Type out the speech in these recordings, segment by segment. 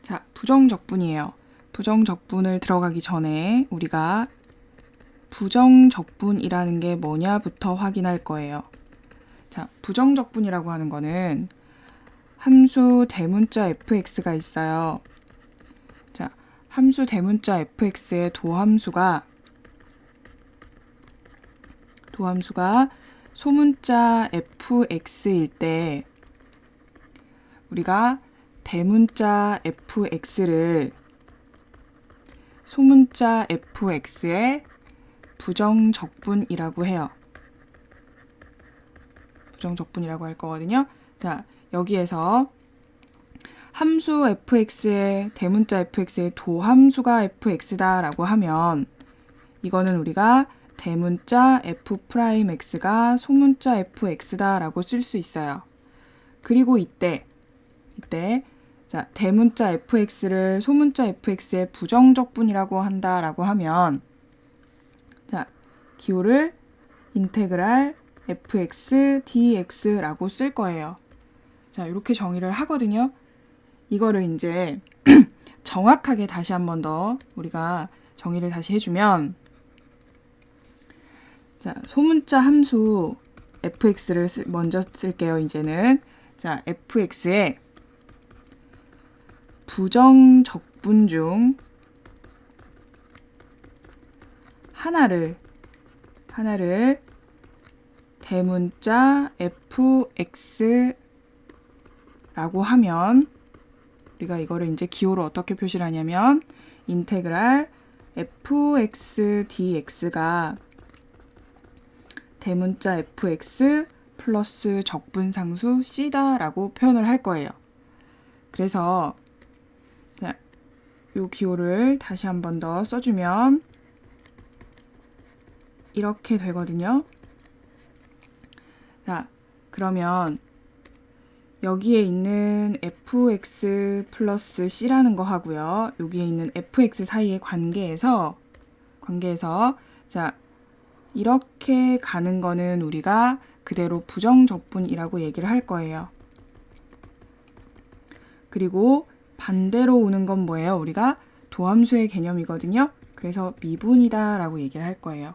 자, 부정적분이에요. 부정적분을 들어가기 전에 우리가 부정적분이라는 게 뭐냐부터 확인할 거예요. 자, 부정적분이라고 하는 거는 함수 대문자 fx가 있어요. 자, 함수 대문자 fx의 도함수가 소문자 fx일 때 우리가 대문자 fx를 소문자 fx의 부정적분이라고 해요. 부정적분이라고 할 거거든요. 자, 여기에서 함수 fx의 대문자 fx의 도함수가 fx다라고 하면 이거는 우리가 대문자 f'x가 소문자 fx다라고 쓸 수 있어요. 그리고 이때 자, 대문자 fx를 소문자 fx의 부정적분이라고 한다라고 하면 자, 기호를 인테그랄 fx dx라고 쓸 거예요. 자, 이렇게 정의를 하거든요. 이거를 이제 정확하게 다시 한 번 더 우리가 정의를 다시 해주면 자, 소문자 함수 fx를 먼저 쓸게요. 이제는 자, fx의 부정적분 중 하나를 대문자 fx라고 하면 우리가 이거를 이제 기호로 어떻게 표시를 하냐면 인테그랄 fx dx가 대문자 fx 플러스 적분상수 c다라고 표현을 할 거예요. 그래서 자, 요 기호를 다시 한 번 더 써주면 이렇게 되거든요. 자, 그러면 여기에 있는 fx 플러스 c라는 거 하고요. 여기에 있는 fx 사이의 관계에서 자, 이렇게 가는 거는 우리가 그대로 부정적분이라고 얘기를 할 거예요. 그리고 반대로 오는 건 뭐예요? 우리가 도함수의 개념이거든요. 그래서 미분이다 라고 얘기를 할 거예요.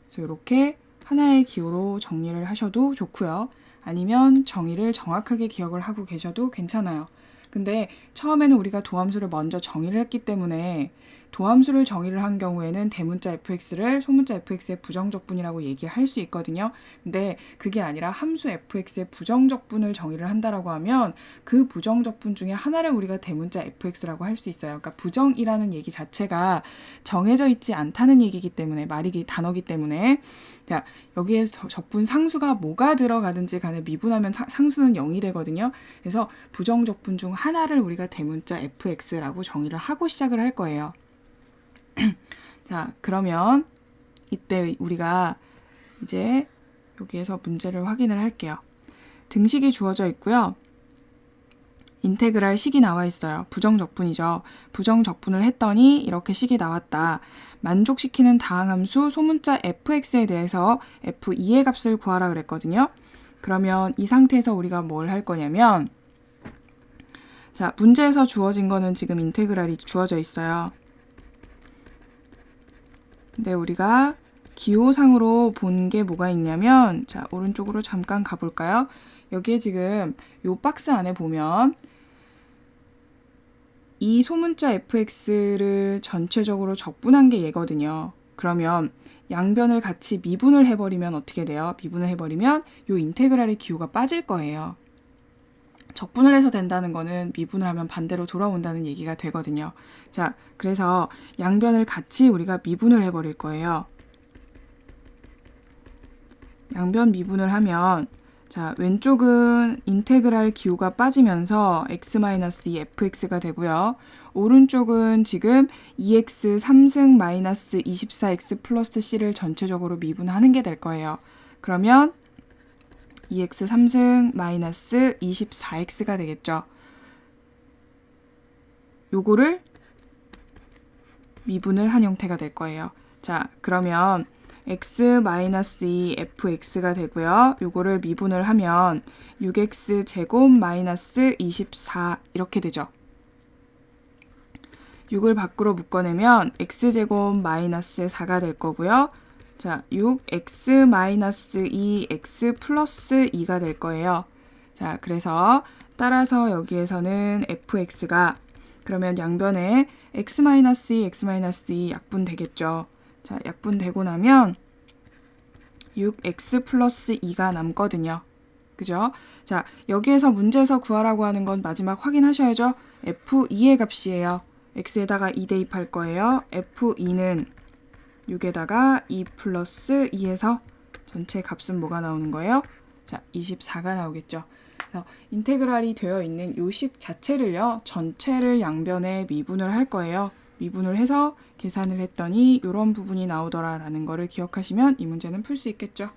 그래서 이렇게 하나의 기호로 정리를 하셔도 좋고요. 아니면 정의를 정확하게 기억을 하고 계셔도 괜찮아요. 근데 처음에는 우리가 도함수를 먼저 정의를 했기 때문에 도함수를 정의를 한 경우에는 대문자 fx를 소문자 fx의 부정적분이라고 얘기할 수 있거든요. 근데 그게 아니라 함수 fx의 부정적분을 정의를 한다라고 하면 그 부정적분 중에 하나를 우리가 대문자 fx라고 할 수 있어요. 그러니까 부정이라는 얘기 자체가 정해져 있지 않다는 얘기이기 때문에 단어기 때문에 자, 여기에 적분 상수가 뭐가 들어가든지 간에 미분하면 상수는 0이 되거든요. 그래서 부정적분 중 하나를 우리가 대문자 fx라고 정의를 하고 시작을 할 거예요. 자, 그러면 이때 우리가 이제 여기에서 문제를 확인을 할게요. 등식이 주어져 있고요. 인테그랄 식이 나와 있어요. 부정적분이죠. 부정적분을 했더니 이렇게 식이 나왔다. 만족시키는 다항함수 소문자 fx에 대해서 f2의 값을 구하라 그랬거든요. 그러면 이 상태에서 우리가 뭘 할 거냐면 자, 문제에서 주어진 거는 지금 인테그랄이 주어져 있어요. 근데 우리가 기호상으로 본 게 뭐가 있냐면 자, 오른쪽으로 잠깐 가볼까요? 여기에 지금 요 박스 안에 보면 이 소문자 fx를 전체적으로 적분한 게 얘거든요. 그러면 양변을 같이 미분을 해버리면 어떻게 돼요? 미분을 해버리면 요 인테그랄의 기호가 빠질 거예요. 적분을 해서 된다는 거는 미분을 하면 반대로 돌아온다는 얘기가 되거든요. 자, 그래서 양변을 같이 우리가 미분을 해버릴 거예요. 양변 미분을 하면 자, 왼쪽은 인테그랄 기호가 빠지면서 x-2 fx가 되고요. 오른쪽은 지금 2x 3승 마이너스 24x 플러스 c를 전체적으로 미분하는 게 될 거예요. 그러면 2x 3승 마이너스 24x가 되겠죠. 요거를 미분을 한 형태가 될 거예요. 자, 그러면 x-2 fx가 되고요. 요거를 미분을 하면 6x 제곱 마이너스 24 이렇게 되죠. 6을 밖으로 묶어내면 x제곱 마이너스 4가 될 거고요. 자, 6x 마이너스 2x 플러스 2가 될 거예요. 자, 그래서 따라서 여기에서는 fx가 그러면 양변에 x 마이너스 2, x 마이너스 2 약분되겠죠. 자, 약분되고 나면 6x 플러스 2가 남거든요. 그죠? 자, 여기에서 문제에서 구하라고 하는 건 마지막 확인하셔야죠. f2의 값이에요. x에다가 2 대입할 거예요. f2는 6에다가 2 플러스 2에서 전체 값은 뭐가 나오는 거예요? 자, 24가 나오겠죠. 그래서 인테그랄이 되어 있는 요 식 자체를요, 전체를 양변에 미분을 할 거예요. 미분을 해서 계산을 했더니 이런 부분이 나오더라라는 거를 기억하시면 이 문제는 풀 수 있겠죠.